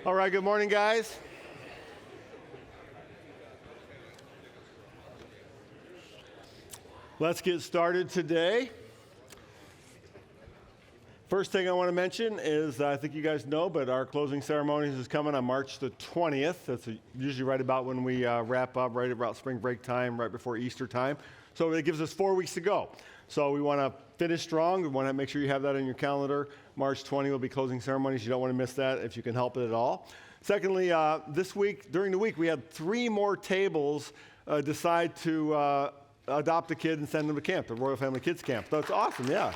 All right, good morning, guys. Let's get started today. First thing I want to mention is, I think you guys know, but our closing ceremonies is coming on March the 20th. That's usually right about when we wrap up, right about spring break time, right before Easter time. So it gives us 4 weeks to go. So we want to finish strong. We want to make sure you have that on your calendar. March 20 will be closing ceremonies. You don't want to miss that if you can help it at all. Secondly, this week, during the week, we had 3 more tables decide to adopt a kid and send them to camp, the Royal Family Kids Camp. That's awesome, yeah.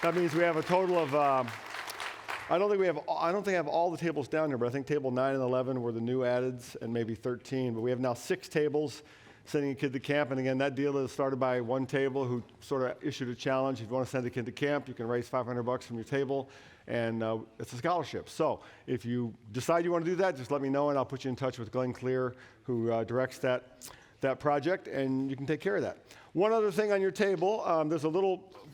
That means we have a total of, I don't think I have all the tables down here, but I think table 9 and 11 were the new addeds, and maybe 13. But we have now 6 tables sending a kid to camp. And again, that deal is started by one table who sort of issued a challenge. If you want to send a kid to camp, you can raise $500 from your table, and it's a scholarship. So if you decide you want to do that, just let me know, and I'll put you in touch with Glenn Clear, who directs that project, and you can take care of that. One other thing on your table,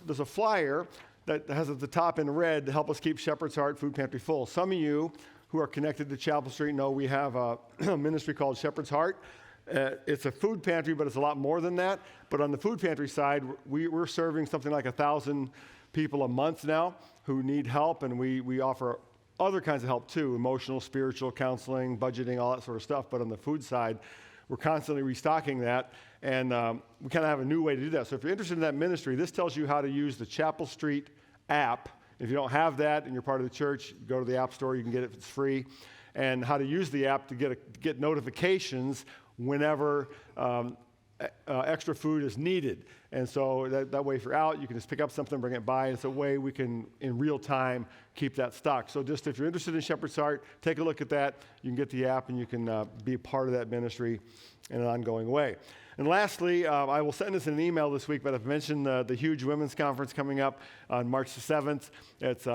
there's a flyer that has at the top in red to help us keep Shepherd's Heart Food Pantry full. Some of you who are connected to Chapel Street know we have a ministry called Shepherd's Heart. It's a food pantry, but it's a lot more than that. But on the food pantry side, we're serving something like 1,000 people a month now who need help, and we offer other kinds of help too, emotional, spiritual, counseling, budgeting, all that sort of stuff. But on the food side, we're constantly restocking that, and we kind of have a new way to do that. So if you're interested in that ministry, this tells you how to use the Chapel Street app. If you don't have that and you're part of the church, go to the App Store. You can get it if it's free. And how to use the app to get notifications whenever extra food is needed. And so that way if you're out, you can just pick up something, bring it by. It's a way we can, in real time, keep that stock. So just if you're interested in Shepherd's Heart, take a look at that. You can get the app and you can be a part of that ministry in an ongoing way. And lastly, I will send this in an email this week, but I've mentioned the huge women's conference coming up on March the 7th. It's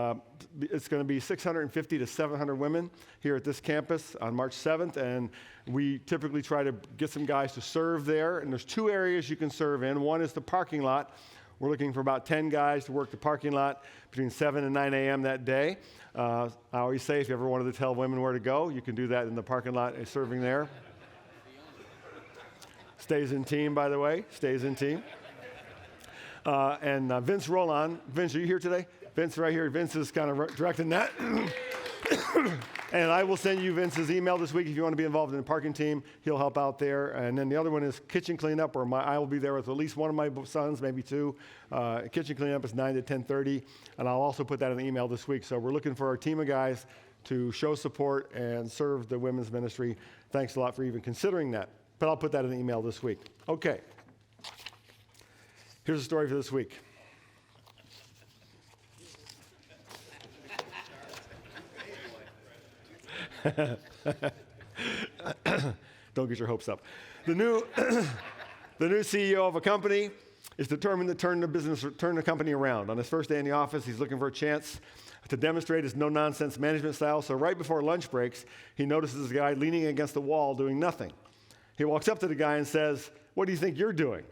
going to be 650 to 700 women here at this campus on March 7th, and we typically try to get some guys to serve there. And there's 2 areas you can serve in. One is the parking lot. We're looking for about 10 guys to work the parking lot between 7 and 9 a.m. that day. I always say if you ever wanted to tell women where to go, you can do that in the parking lot and serving there. Stays in team, by the way. Stays in team. And Vince Roland. Vince, are you here today? Vince right here. Vince is kind of directing that. And I will send you Vince's email this week if you want to be involved in the parking team. He'll help out there. And then the other one is kitchen cleanup, where I will be there with at least one of my sons, maybe 2. Kitchen cleanup is 9 to 10:30. And I'll also put that in the email this week. So we're looking for our team of guys to show support and serve the women's ministry. Thanks a lot for even considering that. But I'll put that in the email this week. Okay. Here's the story for this week. Don't get your hopes up. The new CEO of a company is determined to turn the company around. On his first day in the office, he's looking for a chance to demonstrate his no-nonsense management style. So right before lunch breaks, he notices a guy leaning against the wall doing nothing. He walks up to the guy and says, "What do you think you're doing?"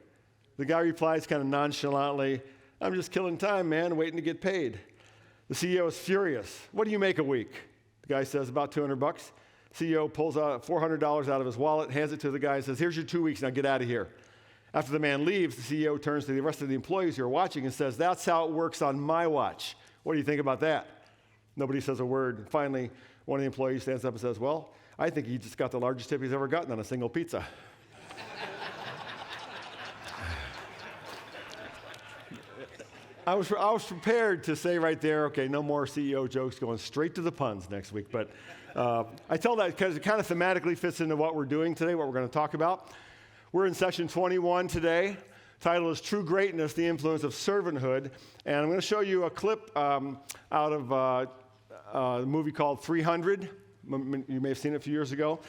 The guy replies kind of nonchalantly, "I'm just killing time, man, waiting to get paid." The CEO is furious. "What do you make a week?" The guy says, "About $200. CEO pulls out $400 out of his wallet, hands it to the guy, and says, "Here's your 2 weeks, now get out of here." After the man leaves, the CEO turns to the rest of the employees who are watching and says, "That's how it works on my watch. What do you think about that?" Nobody says a word. Finally, one of the employees stands up and says, "Well, I think he just got the largest tip he's ever gotten on a single pizza." I was prepared to say right there, okay, no more CEO jokes, going straight to the puns next week. But I tell that because it kind of thematically fits into what we're doing today, what we're going to talk about. We're in session 21 today. Title is True Greatness, the Influence of Servanthood. And I'm going to show you a clip out of a movie called 300. You may have seen it a few years ago.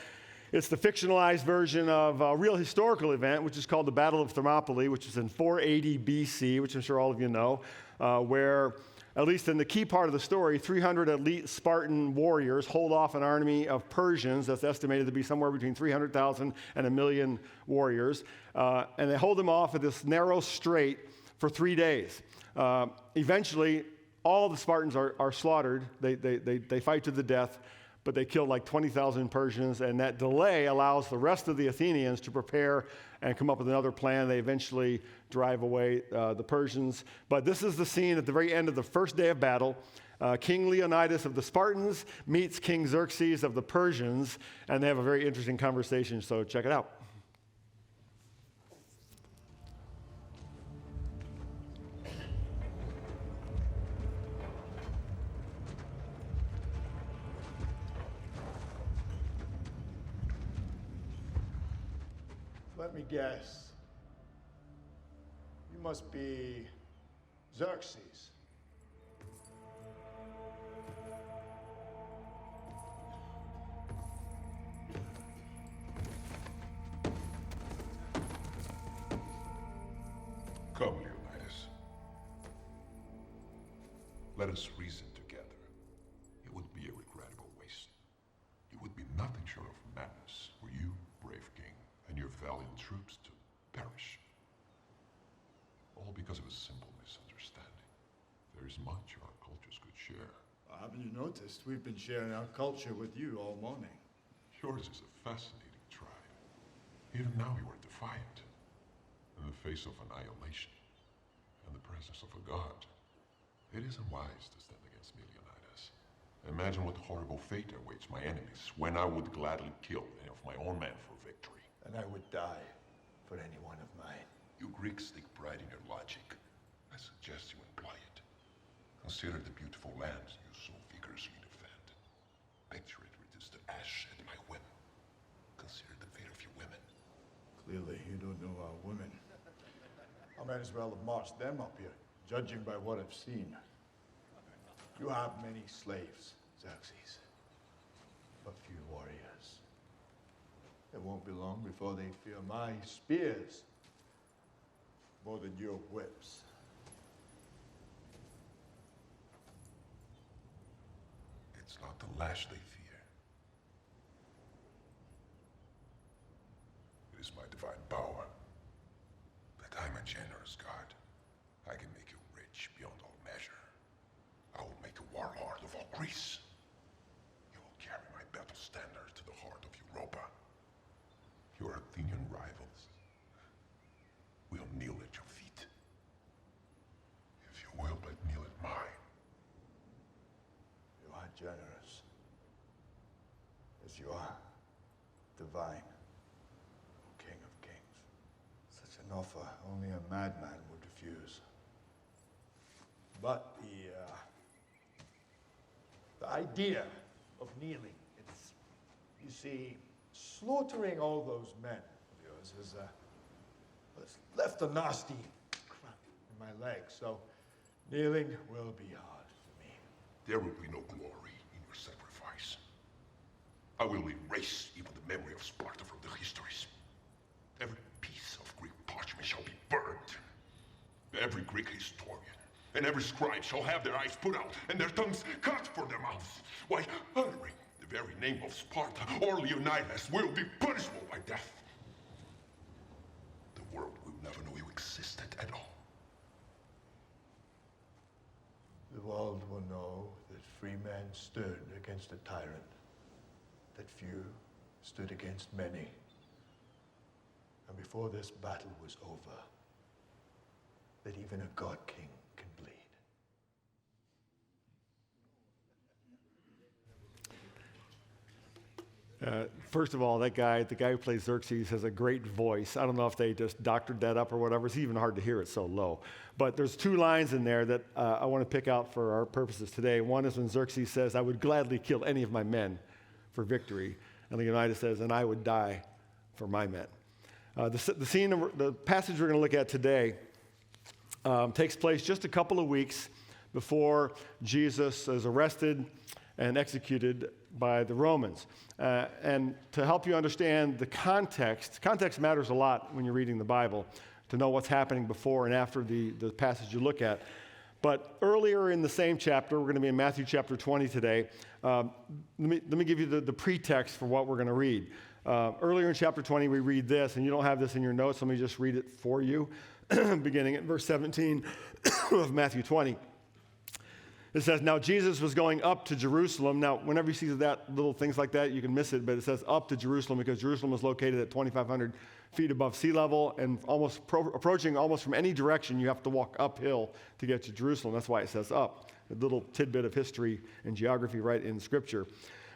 It's the fictionalized version of a real historical event, which is called the Battle of Thermopylae, which is in 480 BC, which I'm sure all of you know, where, at least in the key part of the story, 300 elite Spartan warriors hold off an army of Persians that's estimated to be somewhere between 300,000 and 1 million warriors. And they hold them off at this narrow strait for 3 days. Eventually, all the Spartans are slaughtered. They fight to the death. but they killed like 20,000 Persians, and that delay allows the rest of the Athenians to prepare and come up with another plan. They eventually drive away the Persians. But this is the scene at the very end of the first day of battle. King Leonidas of the Spartans meets King Xerxes of the Persians, and they have a very interesting conversation, so check it out. Let me guess. You must be Xerxes. Come, Leonidas. Let us reason together. It would be a regrettable waste. It would be nothing short of madness for you, brave king, and your valiant troops to perish. All because of a simple misunderstanding. There is much our cultures could share. Haven't you noticed? We've been sharing our culture with you all morning. Yours is a fascinating tribe. Even now you are defiant. In the face of annihilation and the presence of a god. It isn't wise to stand against me, Leonidas. Imagine what horrible fate awaits my enemies when I would gladly kill any of my own men for victory. And I would die for any one of mine. You Greeks take pride in your logic. I suggest you employ it. Consider the beautiful lands you so vigorously defend. Picture it reduced to ash at my whim. Consider the fate of your women. Clearly, you don't know our women. I might as well have marched them up here, judging by what I've seen. You have many slaves, Xerxes, but few warriors. It won't be long before they fear my spears more than your whips. It's not the lash they fear. It is my divine power. That I'm a generous god. I can make you rich beyond all measure. I will make a warlord of all Greece. You will carry my battle standard to the heart of Europa. Your Athenian rivals will kneel at your feet. If you will but kneel at mine. You are generous, as you are divine, King of Kings. Such an offer only a madman would refuse. But the idea of kneeling, it's, you see, slaughtering all those men of yours has it's left a nasty cramp in my leg, so kneeling will be hard for me. There will be no glory in your sacrifice. I will erase even the memory of Sparta from the histories. Every piece of Greek parchment shall be burned. Every Greek historian and every scribe shall have their eyes put out and their tongues cut for their mouths. Why, uttering the very name of Sparta or Leonidas will be punishable by death. The world will never know you existed at all. The world will know that free men stood against a tyrant, that few stood against many. And before this battle was over, that even a god king can bleed. First of all, the guy who plays Xerxes has a great voice. I don't know if they just doctored that up or whatever. It's even hard to hear it so low. But there's two lines in there that I want to pick out for our purposes today. One is when Xerxes says, I would gladly kill any of my men for victory. And Leonidas says, and I would die for my men. The passage we're going to look at today takes place just a couple of weeks before Jesus is arrested and executed by the Romans. And to help you understand the context matters a lot when you're reading the Bible, to know what's happening before and after the passage you look at. But earlier in the same chapter, we're going to be in Matthew chapter 20 today. Let me give you the pretext for what we're going to read. Earlier in chapter 20, we read this, and you don't have this in your notes. Let me just read it for you, beginning at verse 17 of Matthew 20. It says, now Jesus was going up to Jerusalem. Now, whenever you see that little things like that, you can miss it, but it says up to Jerusalem because Jerusalem was located at 2,500 feet above sea level and approaching almost from any direction. You have to walk uphill to get to Jerusalem. That's why it says up. A little tidbit of history and geography right in Scripture.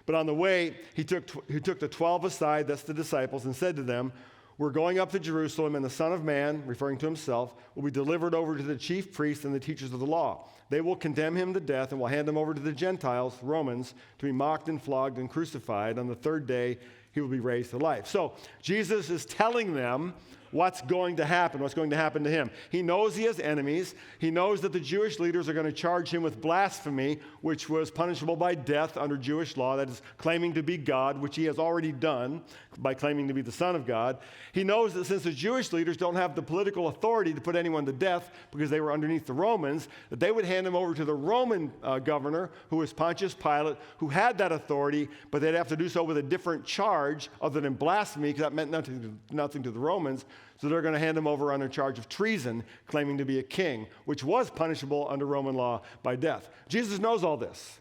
But on the way, he took the 12 aside, that's the disciples, and said to them, we're going up to Jerusalem, and the Son of Man, referring to himself, will be delivered over to the chief priests and the teachers of the law. They will condemn him to death and will hand him over to the Gentiles, Romans, to be mocked and flogged and crucified. On the third day, he will be raised to life. So Jesus is telling them what's going to happen to him. He knows he has enemies. He knows that the Jewish leaders are going to charge him with blasphemy, which was punishable by death under Jewish law, that is claiming to be God, which he has already done by claiming to be the Son of God. He knows that since the Jewish leaders don't have the political authority to put anyone to death because they were underneath the Romans, that they would hand him over to the Roman governor, who was Pontius Pilate, who had that authority, but they'd have to do so with a different charge other than blasphemy, because that meant nothing to the Romans. So they're going to hand him over under charge of treason, claiming to be a king, which was punishable under Roman law by death. Jesus knows all this.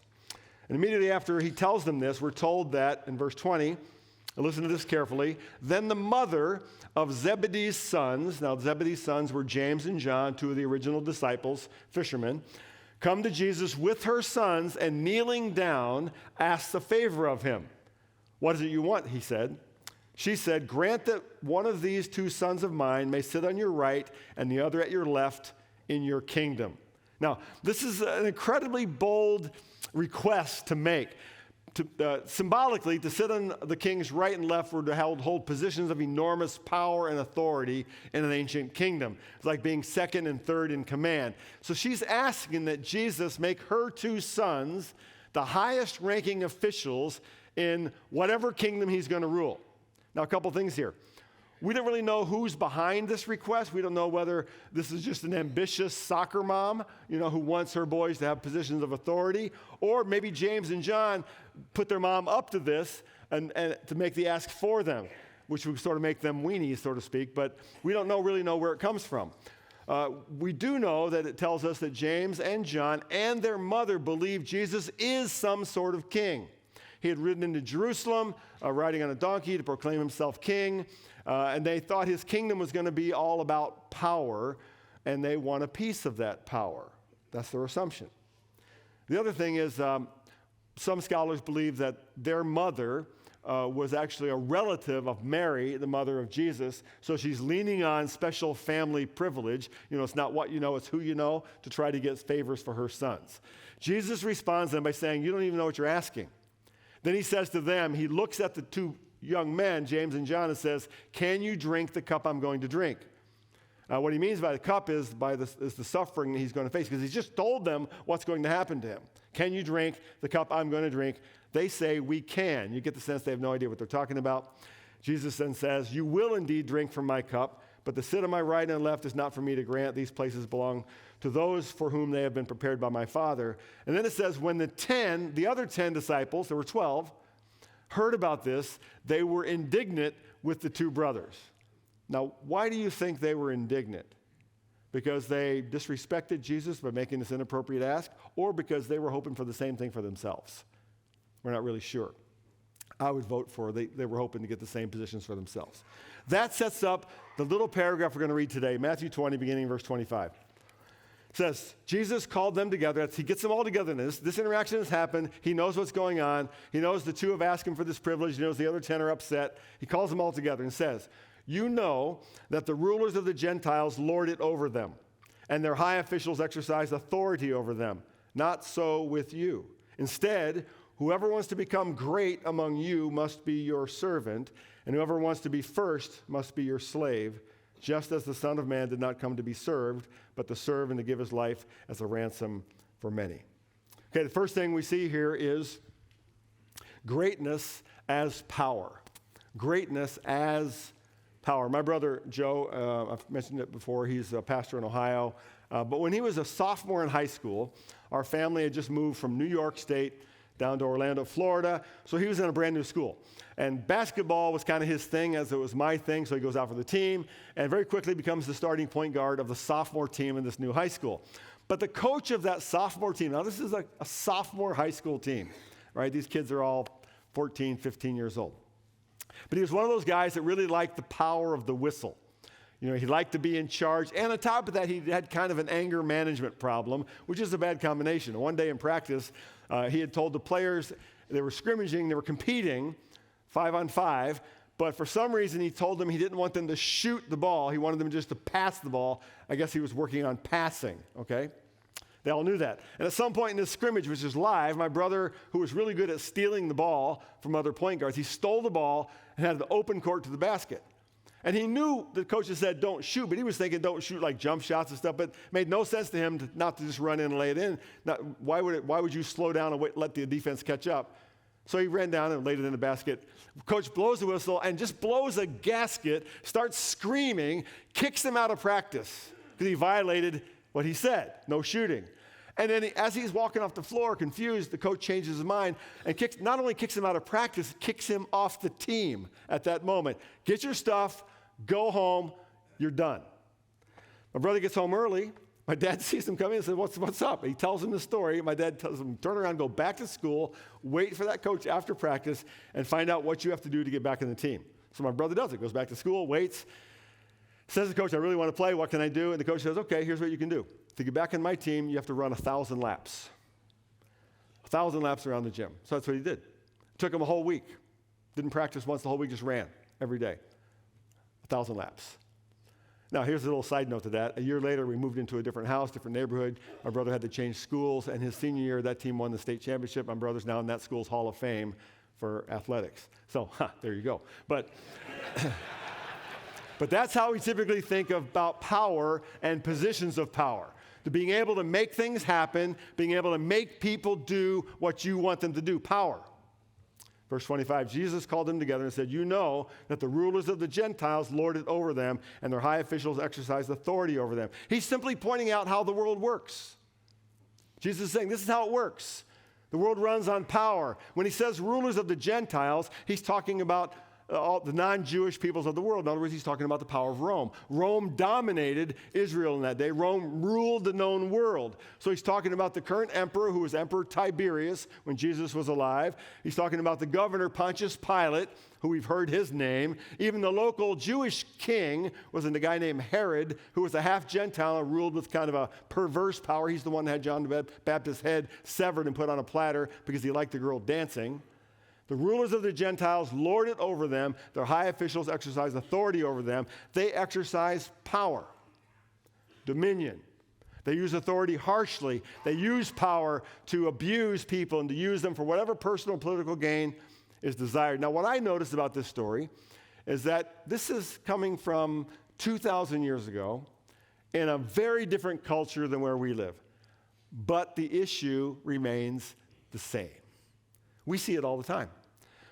And immediately after he tells them this, we're told that in verse 20, listen to this carefully, then the mother of Zebedee's sons, now Zebedee's sons were James and John, two of the original disciples, fishermen, come to Jesus with her sons and kneeling down, asks a favor of him. What is it you want? He said. She said, grant that one of these two sons of mine may sit on your right and the other at your left in your kingdom. Now, this is an incredibly bold request to make. Symbolically, to sit on the king's right and left were to hold positions of enormous power and authority in an ancient kingdom. It's like being second and third in command. So she's asking that Jesus make her two sons the highest ranking officials in whatever kingdom he's going to rule. Now, a couple things here. We don't really know who's behind this request. We don't know whether this is just an ambitious soccer mom, who wants her boys to have positions of authority, or maybe James and John put their mom up to this and to make the ask for them, which would sort of make them weenies, so to speak, but we don't really know where it comes from. We do know that it tells us that James and John and their mother believe Jesus is some sort of king. He had ridden into Jerusalem, riding on a donkey to proclaim himself king, and they thought his kingdom was going to be all about power, and they want a piece of that power. That's their assumption. The other thing is some scholars believe that their mother was actually a relative of Mary, the mother of Jesus, so she's leaning on special family privilege. It's not what you know, it's who you know, to try to get favors for her sons. Jesus responds to them by saying, you don't even know what you're asking. Then he says to them, he looks at the two young men, James and John, and says, can you drink the cup I'm going to drink? What he means by the cup is the suffering that he's going to face, because he's just told them what's going to happen to him. Can you drink the cup I'm going to drink? They say, we can. You get the sense they have no idea what they're talking about. Jesus then says, you will indeed drink from my cup, but to sit on my right and left is not for me to grant. These places belong to those for whom they have been prepared by my Father. And then it says, when the other 10 disciples, there were 12, heard about this, they were indignant with the two brothers. Now, why do you think they were indignant? Because they disrespected Jesus by making this inappropriate ask, or because they were hoping for the same thing for themselves? We're not really sure. I would vote for they were hoping to get the same positions for themselves. That sets up the little paragraph we're going to read today, Matthew 20, beginning in verse 25. It says, Jesus called them together. He gets them all together. This interaction has happened. He knows what's going on. He knows the two have asked him for this privilege. He knows the other 10 are upset. He calls them all together and says, you know that the rulers of the Gentiles lord it over them, and their high officials exercise authority over them. Not so with you. Instead, whoever wants to become great among you must be your servant, and whoever wants to be first must be your slave, just as the Son of Man did not come to be served, but to serve and to give his life as a ransom for many. Okay, the first thing we see here is greatness as power. Greatness as power. My brother Joe, I've mentioned it before, he's a pastor in Ohio, but when he was a sophomore in high school, our family had just moved from New York State down to Orlando, Florida, so he was in a brand new school. And basketball was kind of his thing, as it was my thing, so he goes out for the team, and very quickly becomes the starting point guard of the sophomore team in this new high school. But the coach of that sophomore team, now this is a sophomore high school team, right? These kids are all 14, 15 years old. But he was one of those guys that really liked the power of the whistle. You know, he liked to be in charge. And on top of that, he had kind of an anger management problem, which is a bad combination. One day in practice, he had told the players, they were scrimmaging, they were competing 5-on-5, but for some reason he told them he didn't want them to shoot the ball. He wanted them just to pass the ball. I guess he was working on passing, okay? They all knew that. And at some point in this scrimmage, which is live, my brother, who was really good at stealing the ball from other point guards, he stole the ball and had the open court to the basket. And he knew the coaches said don't shoot, but he was thinking don't shoot like jump shots and stuff, but it made no sense to him not to just run in and lay it in. Why would you slow down and let the defense catch up? So he ran down and laid it in the basket. Coach blows the whistle and just blows a gasket, starts screaming, kicks him out of practice because he violated what he said, no shooting. And then as he's walking off the floor, confused, the coach changes his mind and not only kicks him out of practice, kicks him off the team at that moment. Get your stuff, go home, you're done. My brother gets home early. My dad sees him coming and says, what's up? He tells him the story. My dad tells him, turn around, go back to school, wait for that coach after practice, and find out what you have to do to get back in the team. So my brother does it, goes back to school, waits, says to the coach, I really want to play, what can I do? And the coach says, okay, here's what you can do. To get back in my team, you have to run 1,000 laps. 1,000 laps around the gym. So that's what he did. It took him a whole week. Didn't practice once the whole week, just ran every day. 1,000 laps. Now, here's a little side note to that. A year later, we moved into a different house, different neighborhood. My brother had to change schools, and his senior year, that team won the state championship. My brother's now in that school's Hall of Fame for athletics. So, there you go. But that's how we typically think about power and positions of power. To being able to make things happen, being able to make people do what you want them to do. Power. Verse 25, Jesus called them together and said, you know that the rulers of the Gentiles lord it over them, and their high officials exercise authority over them. He's simply pointing out how the world works. Jesus is saying, this is how it works. The world runs on power. When he says rulers of the Gentiles, he's talking about all the non-Jewish peoples of the world. In other words, he's talking about the power of Rome. Rome dominated Israel in that day. Rome ruled the known world. So he's talking about the current emperor, who was Emperor Tiberius when Jesus was alive. He's talking about the governor Pontius Pilate, who we've heard his name. Even the local Jewish king was a guy named Herod, who was a half-Gentile and ruled with kind of a perverse power. He's the one that had John the Baptist's head severed and put on a platter because he liked the girl dancing. The rulers of the Gentiles lord it over them. Their high officials exercise authority over them. They exercise power, dominion. They use authority harshly. They use power to abuse people and to use them for whatever personal political gain is desired. Now, what I noticed about this story is that this is coming from 2,000 years ago in a very different culture than where we live. But the issue remains the same. We see it all the time.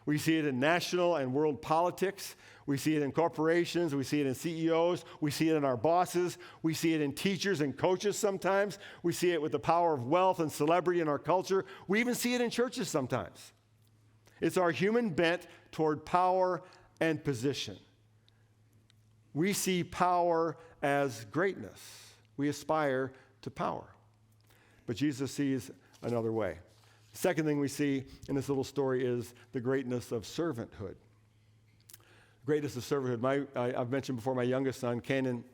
We see it in national and world politics. We see it in corporations. We see it in CEOs. We see it in our bosses. We see it in teachers and coaches sometimes. We see it with the power of wealth and celebrity in our culture. We even see it in churches sometimes. It's our human bent toward power and position. We see power as greatness. We aspire to power. But Jesus sees another way. The second thing we see in this little story is the greatness of servanthood. Greatness of servanthood. I've mentioned before, my youngest son, Canaan,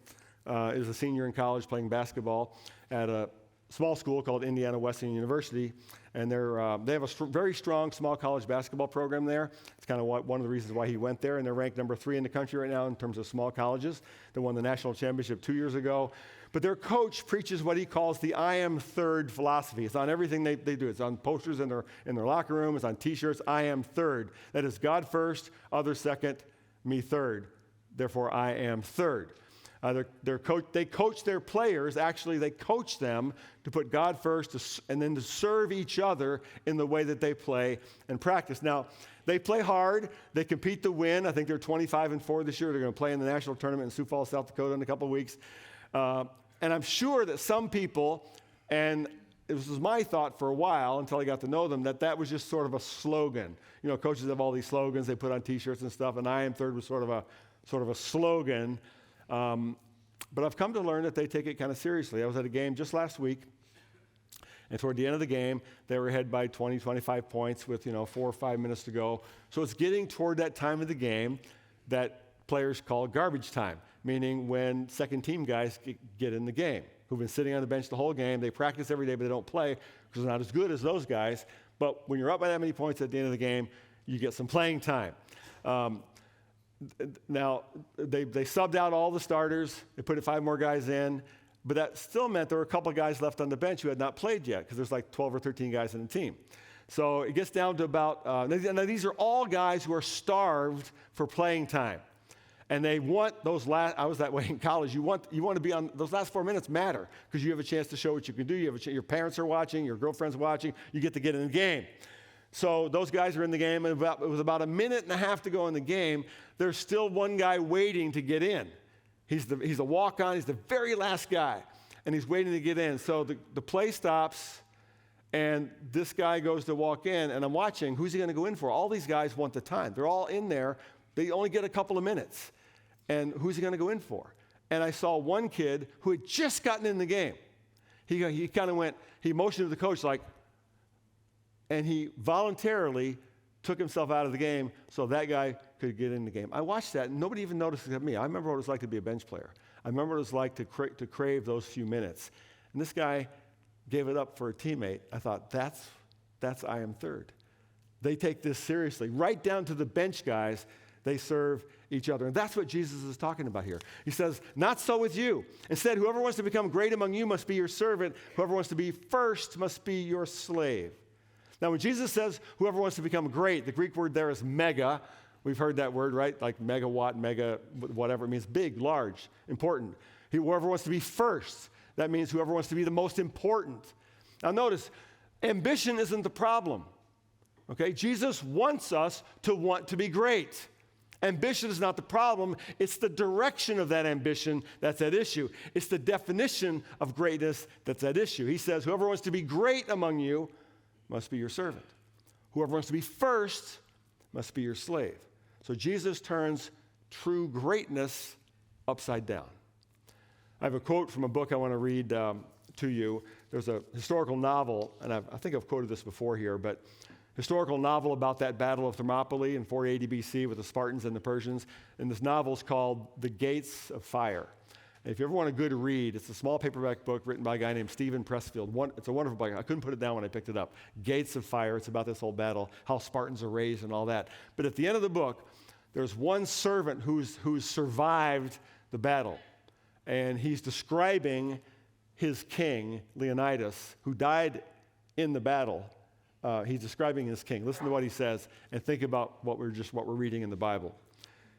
is a senior in college playing basketball at a small school called Indiana Wesleyan University, and they have a very strong small college basketball program there. It's kind of one of the reasons why he went there, and they're ranked number 3 in the country right now in terms of small colleges. They won the national championship 2 years ago. But their coach preaches what he calls the I am third philosophy. It's on everything they do. It's on posters in their locker room. It's on T-shirts. I am third. That is God first, others second, me third. Therefore, I am third. They coach their players. Actually, they coach them to put God first and then to serve each other in the way that they play and practice. Now, they play hard. They compete to win. I think they're 25-4 this year. They're going to play in the national tournament in Sioux Falls, South Dakota in a couple of weeks. And I'm sure that some people, and this was my thought for a while until I got to know them, that was just sort of a slogan. You know, coaches have all these slogans they put on T-shirts and stuff, and I am third was sort of a slogan. But I've come to learn that they take it kind of seriously. I was at a game just last week, and toward the end of the game, they were ahead by 20, 25 points with, 4 or 5 minutes to go. So it's getting toward that time of the game that players call garbage time, meaning when second team guys get in the game, who've been sitting on the bench the whole game. They practice every day, but they don't play because they're not as good as those guys. But when you're up by that many points at the end of the game, you get some playing time. Now, they subbed out all the starters. They put 5 more guys in. But that still meant there were a couple of guys left on the bench who had not played yet because there's like 12 or 13 guys in the team. So it gets down to about, now these are all guys who are starved for playing time. And they want those I was that way in college. You want to be on, those last 4 minutes matter because you have a chance to show what you can do. Your parents are watching, your girlfriend's watching. You get to get in the game. So those guys are in the game, and it was about a minute and a half to go in the game. There's still one guy waiting to get in. He's a walk-on. He's the very last guy, and he's waiting to get in. So the play stops, and this guy goes to walk in, and I'm watching. Who's he going to go in for? All these guys want the time. They're all in there. They only get a couple of minutes. And who's he going to go in for? And I saw one kid who had just gotten in the game. He kind of went, he motioned to the coach like, and he voluntarily took himself out of the game so that guy could get in the game. I watched that, and nobody even noticed except me. I remember what it was like to be a bench player. I remember what it was like to crave those few minutes. And this guy gave it up for a teammate. I thought, that's I am third. They take this seriously. Right down to the bench guys, they serve each other. And that's what Jesus is talking about here. He says, not so with you. Instead, whoever wants to become great among you must be your servant. Whoever wants to be first must be your slave. Now, when Jesus says whoever wants to become great, the Greek word there is mega. We've heard that word, right? Like megawatt, mega, whatever. It means big, large, important. Whoever wants to be first, that means whoever wants to be the most important. Now, notice, ambition isn't the problem. Okay? Jesus wants us to want to be great. Ambition is not the problem. It's the direction of that ambition that's at issue. It's the definition of greatness that's at issue. He says, whoever wants to be great among you must be your servant. Whoever wants to be first must be your slave. So Jesus turns true greatness upside down. I have a quote from a book I want to read to you. There's a historical novel, and I think I've quoted this before here, but historical novel about that Battle of Thermopylae in 480 BC with the Spartans and the Persians. And this novel is called The Gates of Fire. And if you ever want a good read, it's a small paperback book written by a guy named Stephen Pressfield. It's a wonderful book. I couldn't put it down when I picked it up. Gates of Fire. It's about this whole battle, how Spartans are raised and all that. But at the end of the book, there's one servant who's survived the battle. And he's describing his king, Leonidas, who died in the battle. He's describing his king. Listen to what he says and think about what we're reading in the Bible.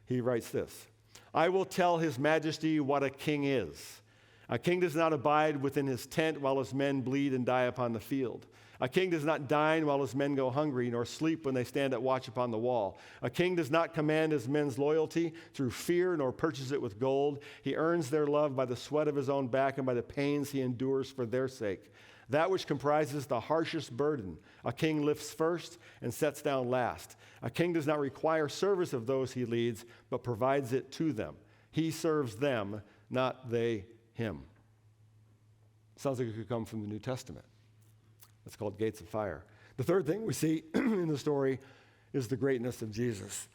He writes this. I will tell his majesty what a king is. A king does not abide within his tent while his men bleed and die upon the field. A king does not dine while his men go hungry, nor sleep when they stand at watch upon the wall. A king does not command his men's loyalty through fear, nor purchase it with gold. He earns their love by the sweat of his own back and by the pains he endures for their sake. That which comprises the harshest burden, a king lifts first and sets down last. A king does not require service of those he leads, but provides it to them. He serves them, not they him. Sounds like it could come from the New Testament. It's called Gates of Fire. The third thing we see in the story is the greatness of Jesus.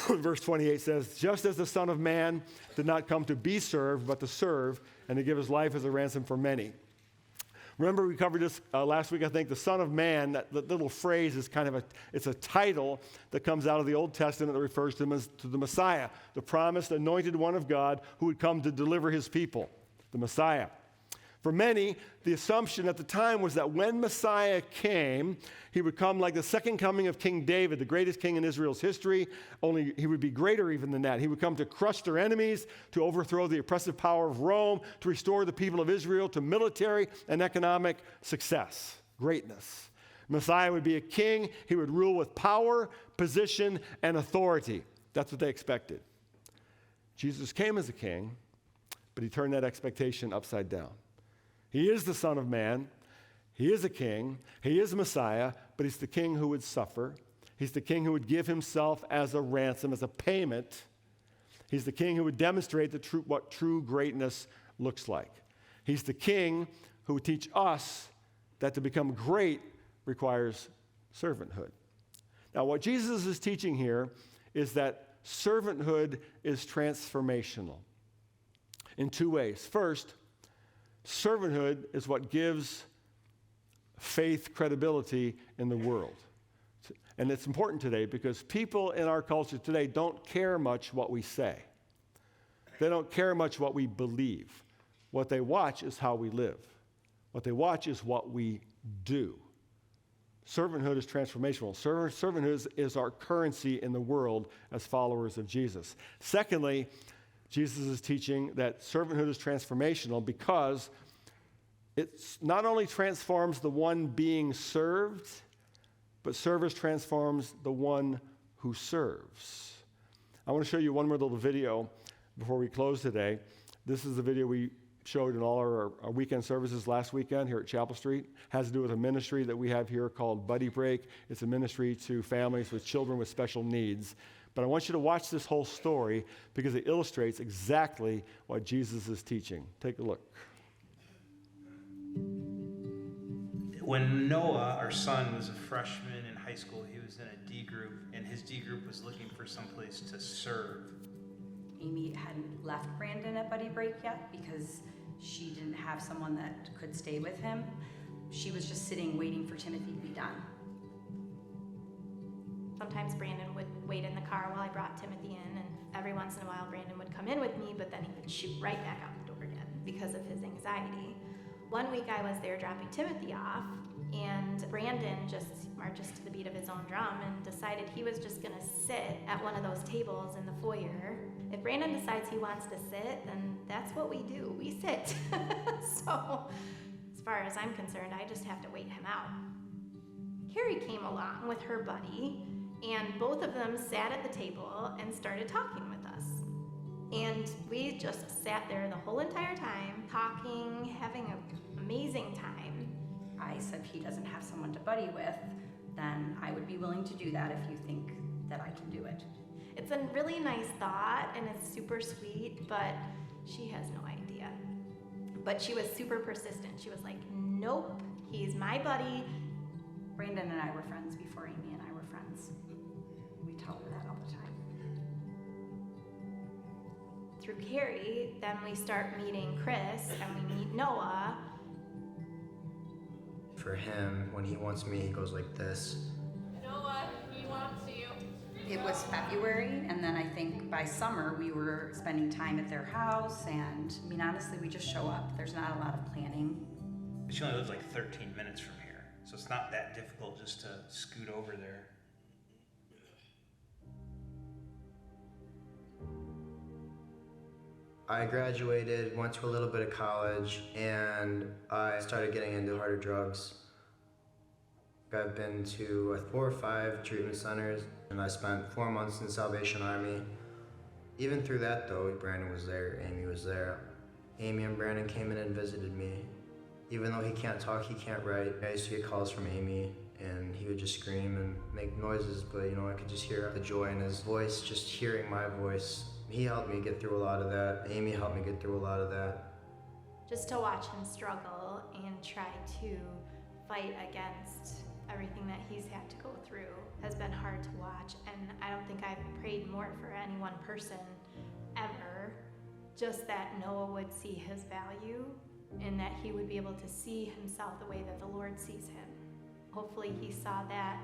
Verse 28 says, just as the Son of Man did not come to be served, but to serve, and to give his life as a ransom for many. Remember, we covered this last week, I think. The Son of Man, that little phrase is it's a title that comes out of the Old Testament that refers to the Messiah, the promised anointed one of God who would come to deliver his people, the Messiah. For many, the assumption at the time was that when Messiah came, he would come like the second coming of King David, the greatest king in Israel's history, only he would be greater even than that. He would come to crush their enemies, to overthrow the oppressive power of Rome, to restore the people of Israel to military and economic success, greatness. Messiah would be a king. He would rule with power, position, and authority. That's what they expected. Jesus came as a king, but he turned that expectation upside down. He is the Son of Man. He is a king. He is Messiah, but he's the king who would suffer. He's the king who would give himself as a ransom, as a payment. He's the king who would demonstrate what true greatness looks like. He's the king who would teach us that to become great requires servanthood. Now, what Jesus is teaching here is that servanthood is transformational in two ways. First, servanthood is what gives faith credibility in the world. And it's important today because people in our culture today don't care much what we say. They don't care much what we believe. What they watch is how we live. What they watch is what we do. Servanthood is transformational. Servanthood is our currency in the world as followers of Jesus. Secondly, Jesus is teaching that servanthood is transformational because it not only transforms the one being served, but service transforms the one who serves. I want to show you one more little video before we close today. This is the video we showed in all our weekend services last weekend here at Chapel Street. It has to do with a ministry that we have here called Buddy Break. It's a ministry to families with children with special needs. But I want you to watch this whole story because it illustrates exactly what Jesus is teaching. Take a look. When Noah, our son, was a freshman in high school, he was in a D group, and his D group was looking for someplace to serve. Amy hadn't left Brandon at Buddy Break yet because she didn't have someone that could stay with him. She was just sitting waiting for Timothy to be done. Sometimes Brandon would wait in the car while I brought Timothy in, and every once in a while Brandon would come in with me, but then he would shoot right back out the door again because of his anxiety. One week I was there dropping Timothy off, and Brandon just marches to the beat of his own drum and decided he was just gonna sit at one of those tables in the foyer. If Brandon decides he wants to sit, then that's what we do, we sit. So, as far as I'm concerned, I just have to wait him out. Carrie came along with her buddy, and both of them sat at the table and started talking with us. And we just sat there the whole entire time, talking, having an amazing time. I said, if he doesn't have someone to buddy with, then I would be willing to do that if you think that I can do it. It's a really nice thought, and it's super sweet, but she has no idea. But she was super persistent. She was like, nope, he's my buddy. Brandon and I were friends before Amy and I were friends. We tell her that all the time. Through Carrie, then we start meeting Chris, and we meet Noah. For him, when he wants me, he goes like this. Noah, he wants you. It was February, and then I think by summer we were spending time at their house, and I mean, honestly, we just show up. There's not a lot of planning. She only lives like 13 minutes from here, so it's not that difficult just to scoot over there. I graduated, went to a little bit of college, and I started getting into harder drugs. I've been to 4 or 5 treatment centers, and I spent 4 months in the Salvation Army. Even through that though, Brandon was there, Amy was there. Amy and Brandon came in and visited me. Even though he can't talk, he can't write, I used to get calls from Amy, and he would just scream and make noises, but you know, I could just hear the joy in his voice, just hearing my voice. He helped me get through a lot of that. Amy helped me get through a lot of that. Just to watch him struggle and try to fight against everything that he's had to go through has been hard to watch, and I don't think I've prayed more for any one person ever. Just that Noah would see his value and that he would be able to see himself the way that the Lord sees him. Hopefully he saw that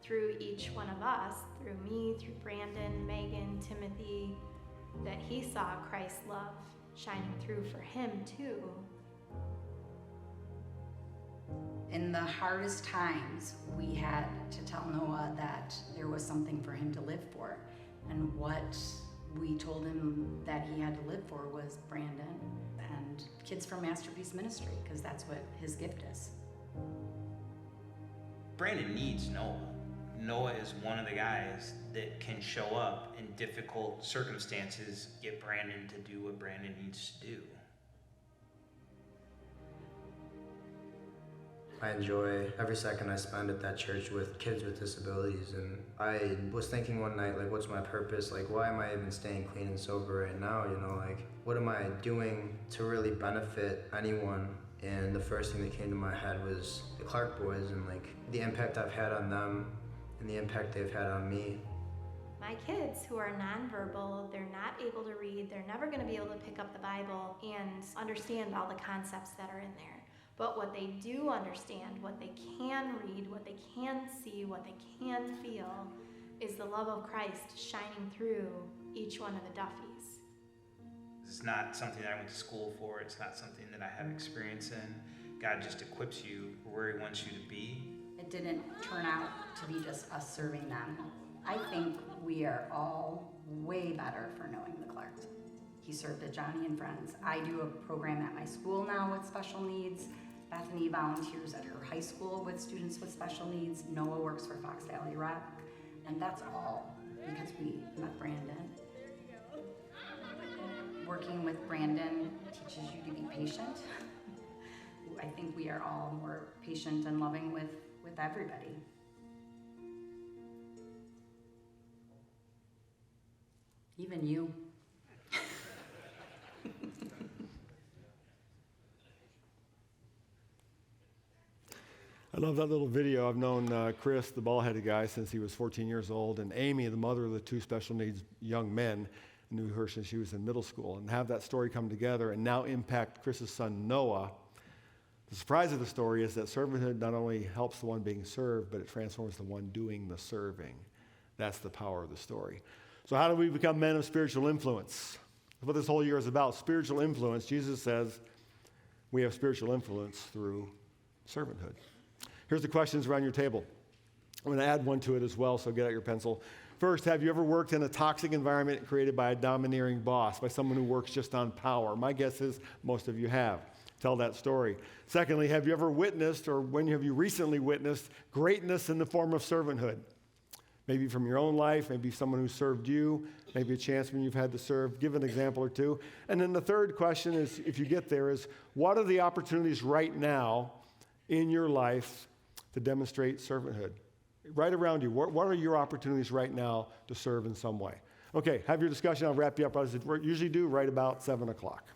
through each one of us, through me, through Brandon, Megan, Timothy, that he saw Christ's love shining through for him too. In the hardest times, we had to tell Noah that there was something for him to live for. And what we told him that he had to live for was Brandon and Kids from Masterpiece Ministry, because that's what his gift is. Brandon needs Noah. Noah is one of the guys that can show up in difficult circumstances, get Brandon to do what Brandon needs to do. I enjoy every second I spend at that church with kids with disabilities. And I was thinking one night, like, what's my purpose? Like, why am I even staying clean and sober right now? You know, like, what am I doing to really benefit anyone? And the first thing that came to my head was the Clark boys and, like, the impact I've had on them and the impact they've had on me. My kids who are nonverbal, they're not able to read, they're never going to be able to pick up the Bible and understand all the concepts that are in there. But what they do understand, what they can read, what they can see, what they can feel, is the love of Christ shining through each one of the Duffys. It's not something that I went to school for. It's not something that I have experience in. God just equips you where He wants you to be. It didn't turn out to be just us serving them. I think we are all way better for knowing the Clarks. He served at Johnny and Friends. I do a program at my school now with special needs. Bethany volunteers at her high school with students with special needs. Noah works for Fox Valley Rec. And that's all because we met Brandon. Working with Brandon teaches you to be patient. I think we are all more patient and loving with everybody. Even you. I love that little video. I've known Chris, the ball-headed guy, since he was 14 years old, and Amy, the mother of the two special needs young men, knew her since she was in middle school, and have that story come together and now impact Chris's son, Noah. The surprise of the story is that servanthood not only helps the one being served, but it transforms the one doing the serving. That's the power of the story. So how do we become men of spiritual influence? That's what this whole year is about, spiritual influence. Jesus says we have spiritual influence through servanthood. Here's the questions around your table. I'm going to add one to it as well, so get out your pencil. First, have you ever worked in a toxic environment created by a domineering boss, by someone who works just on power? My guess is most of you have. Tell that story. Secondly, have you ever witnessed, or when have you recently witnessed, greatness in the form of servanthood? Maybe from your own life, maybe someone who served you, maybe a chance when you've had to serve. Give an example or two. And then the third question is, if you get there, is what are the opportunities right now in your life to demonstrate servanthood? Right around you, what are your opportunities right now to serve in some way? Okay, have your discussion. I'll wrap you up as I usually do, right about 7 o'clock.